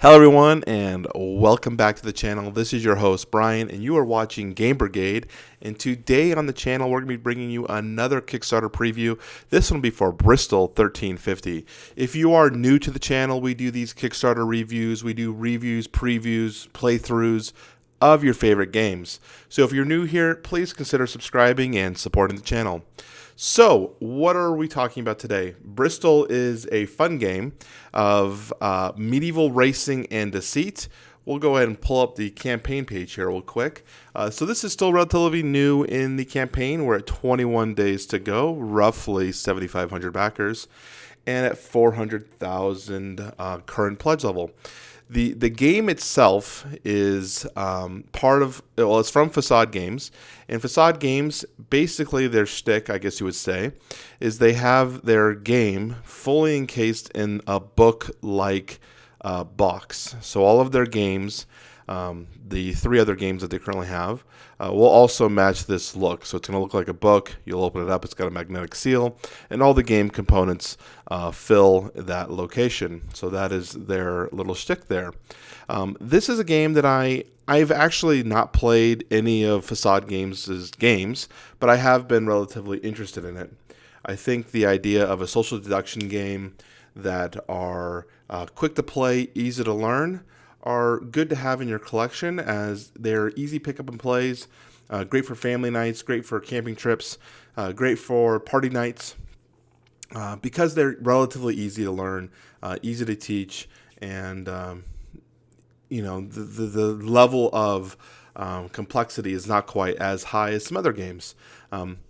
Hello everyone and welcome back to the channel. This is your host Bryan and you are watching Game Brigade, and today on the channel we're going to be bringing you another Kickstarter preview. This one will be for Bristol 1350. If you are new to the channel, we do these Kickstarter reviews. We do reviews, previews, playthroughs of your favorite games. So if you're new here, please consider subscribing and supporting the channel. So, what are we talking about today? Bristol is a fun game of medieval racing and deceit. We'll go ahead and pull up the campaign page here real quick. So this is still relatively new in the campaign. We're at 21 days to go, roughly 7,500 backers, and at 400,000 current pledge level. The game itself is it's from Facade Games. And Facade Games, basically their shtick, I guess you would say, is they have their game fully encased in a book-like box. So all of their games, the three other games that they currently have, will also match this look. So it's going to look like a book. You'll open it up. It's got a magnetic seal, and all the game components fill that location. So that is their little shtick there. This is a game that I've actually not played any of Facade Games' games, but I have been relatively interested in it. I think the idea of a social deduction game that are quick to play, easy to learn, are good to have in your collection, as they're easy pick up and plays, great for family nights, great for camping trips, great for party nights, because they're relatively easy to learn, easy to teach, and the level of complexity is not quite as high as some other games.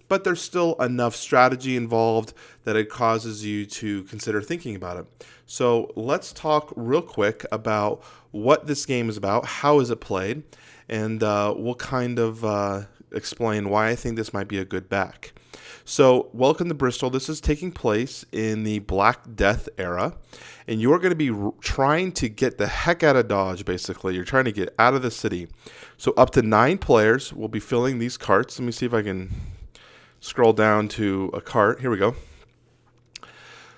But there's still enough strategy involved that it causes you to consider thinking about it. So let's talk real quick about what this game is about, how is it played, and we'll kind of explain why I think this might be a good back. So welcome to Bristol. This is taking place in the Black Death era, and you're going to be trying to get the heck out of Dodge, basically. You're trying to get out of the city. So up to 9 players will be filling these carts. Let me see if I can scroll down to a cart. Here we go.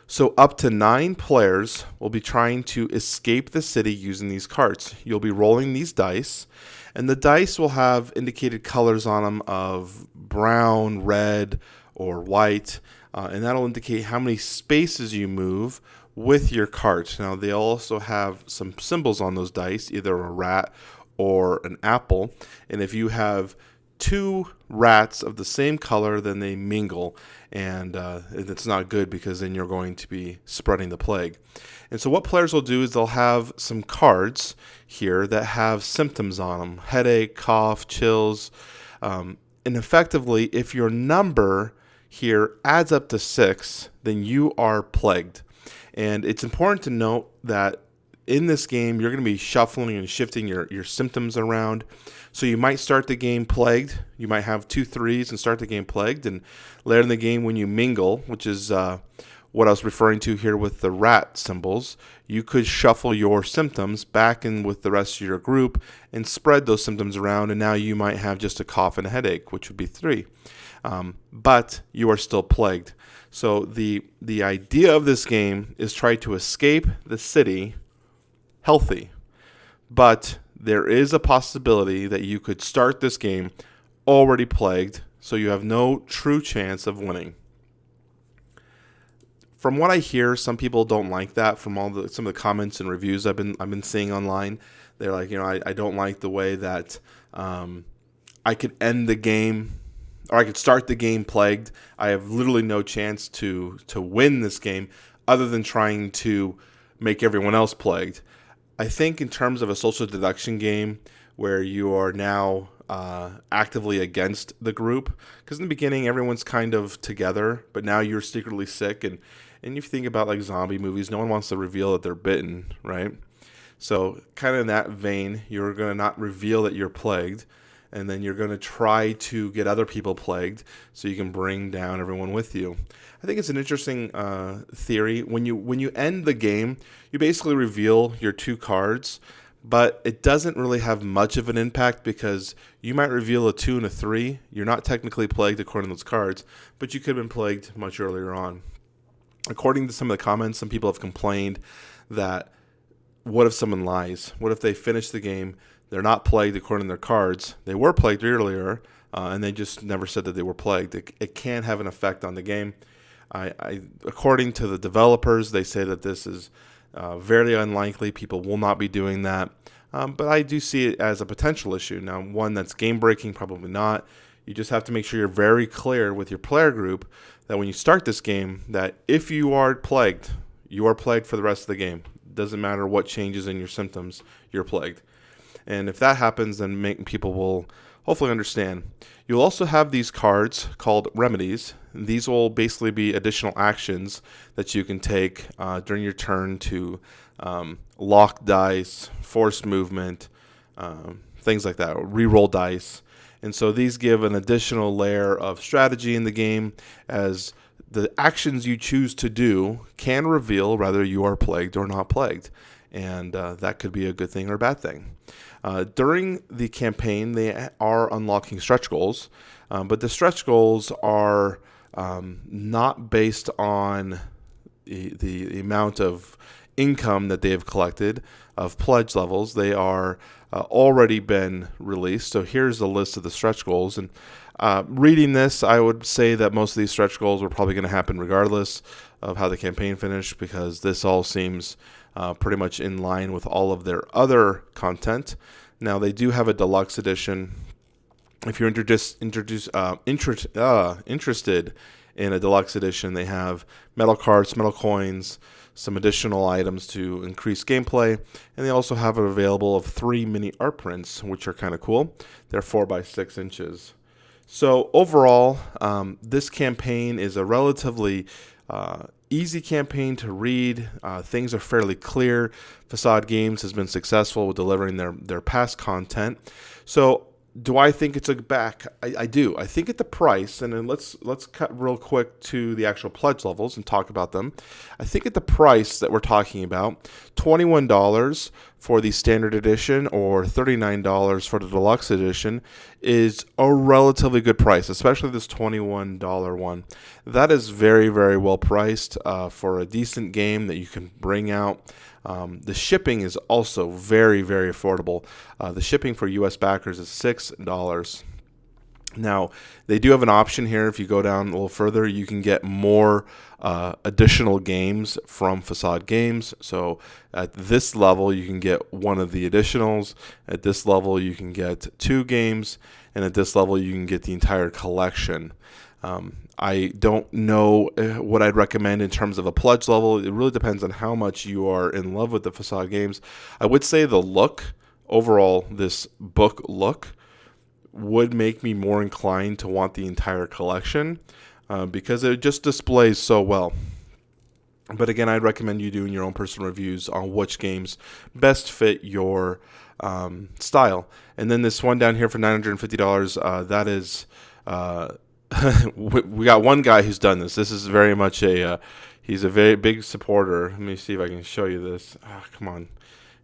So up to 9 players will be trying to escape the city using these carts. You'll be rolling these dice, and the dice will have indicated colors on them of brown, red, or white, and that'll indicate how many spaces you move with your cart. Now, they also have some symbols on those dice, either a rat or an apple, and if you have 2 rats of the same color, then they mingle, and it's not good, because then you're going to be spreading the plague. And so what players will do is they'll have some cards here that have symptoms on them: headache, cough, chills, and effectively, if your number here adds up to 6, then you are plagued. And it's important to note that in this game, you're going to be shuffling and shifting your symptoms around. So you might start the game plagued. You might have 2 3s and start the game plagued. And later in the game, when you mingle, which is what I was referring to here with the rat symbols, you could shuffle your symptoms back in with the rest of your group and spread those symptoms around. And now you might have just a cough and a headache, which would be 3. But you are still plagued. So the idea of this game is try to escape the city healthy, but there is a possibility that you could start this game already plagued, so you have no true chance of winning. From what I hear, some people don't like that. From some of the comments and reviews I've been seeing online, they're like, I don't like the way that I could end the game, or I could start the game plagued. I have literally no chance to win this game other than trying to make everyone else plagued. I think in terms of a social deduction game where you are now actively against the group, because in the beginning everyone's kind of together, but now you're secretly sick, and if you think about like zombie movies, no one wants to reveal that they're bitten, right? So kind of in that vein, you're going to not reveal that you're plagued, and then you're going to try to get other people plagued so you can bring down everyone with you. I think it's an interesting theory. When you end the game, you basically reveal your 2 cards, but it doesn't really have much of an impact, because you might reveal a 2 and a 3. You're not technically plagued according to those cards, but you could have been plagued much earlier on. According to some of the comments, some people have complained that what if someone lies? What if they finish the game, they're not plagued according to their cards, they were plagued earlier, and they just never said that they were plagued? It can have an effect on the game. According to the developers, they say that this is very unlikely. People will not be doing that. But I do see it as a potential issue. Now, one that's game breaking, probably not. You just have to make sure you're very clear with your player group that when you start this game, that if you are plagued for the rest of the game. Doesn't matter what changes in your symptoms, you're plagued. And if that happens, then people will hopefully understand. You'll also have these cards called Remedies. These will basically be additional actions that you can take during your turn to lock dice, force movement, things like that, reroll dice. And so these give an additional layer of strategy in the game, as the actions you choose to do can reveal whether you are plagued or not plagued. And that could be a good thing or a bad thing. During the campaign, they are unlocking stretch goals, but the stretch goals are not based on the amount of income that they have collected of pledge levels. They are already been released. So here's a list of the stretch goals. And reading this, I would say that most of these stretch goals were probably going to happen regardless of how the campaign finished, because this all seems pretty much in line with all of their other content. Now, they do have a deluxe edition. If you're interested in a deluxe edition, they have metal cards, metal coins, some additional items to increase gameplay, and they also have it available of 3 mini art prints, which are kind of cool. They're 4 by 6 inches. So overall, this campaign is a relatively easy campaign to read. Things are fairly clear. Facade Games has been successful with delivering their past content. So do I think it's a back? I do. I think at the price, and then let's cut real quick to the actual pledge levels and talk about them. I think at the price that we're talking about, $21 for the standard edition or $39 for the deluxe edition, is a relatively good price, especially this $21 one. That is very, very well priced for a decent game that you can bring out. The shipping is also very, very affordable. The shipping for U.S. backers is $6. Now, they do have an option here. If you go down a little further, you can get more additional games from Facade Games. So at this level, you can get one of the additionals. At this level, you can get 2 games. And at this level, you can get the entire collection. I don't know what I'd recommend in terms of a pledge level. It really depends on how much you are in love with the Facade Games. I would say the look, overall, this book look, would make me more inclined to want the entire collection because it just displays so well. But again, I'd recommend you doing your own personal reviews on which games best fit your style. And then this one down here for $950, that is... we got one guy who's done this. This is very much he's a very big supporter. Let me see if I can show you this. Come on.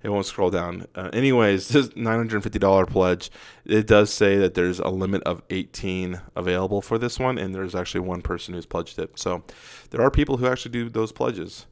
It won't scroll down. Anyways, this $950 pledge. It does say that there's a limit of 18 available for this one, and there's actually one person who's pledged it. So there are people who actually do those pledges.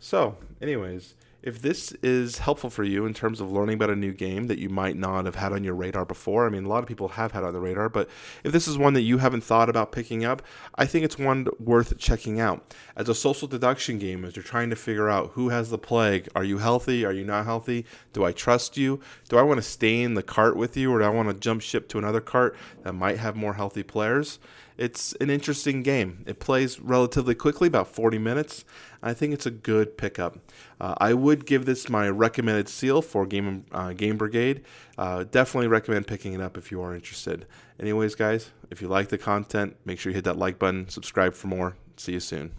So anyways, if this is helpful for you in terms of learning about a new game that you might not have had on your radar before, I mean, a lot of people have had on the radar, but if this is one that you haven't thought about picking up, I think it's one worth checking out. As a social deduction game, as you're trying to figure out who has the plague, are you healthy, are you not healthy, do I trust you, do I want to stay in the cart with you, or do I want to jump ship to another cart that might have more healthy players? It's an interesting game. It plays relatively quickly, about 40 minutes. I think it's a good pickup. I would give this my recommended seal for Game Brigade. Definitely recommend picking it up if you are interested. Anyways, guys, if you like the content, make sure you hit that like button, subscribe for more. See you soon.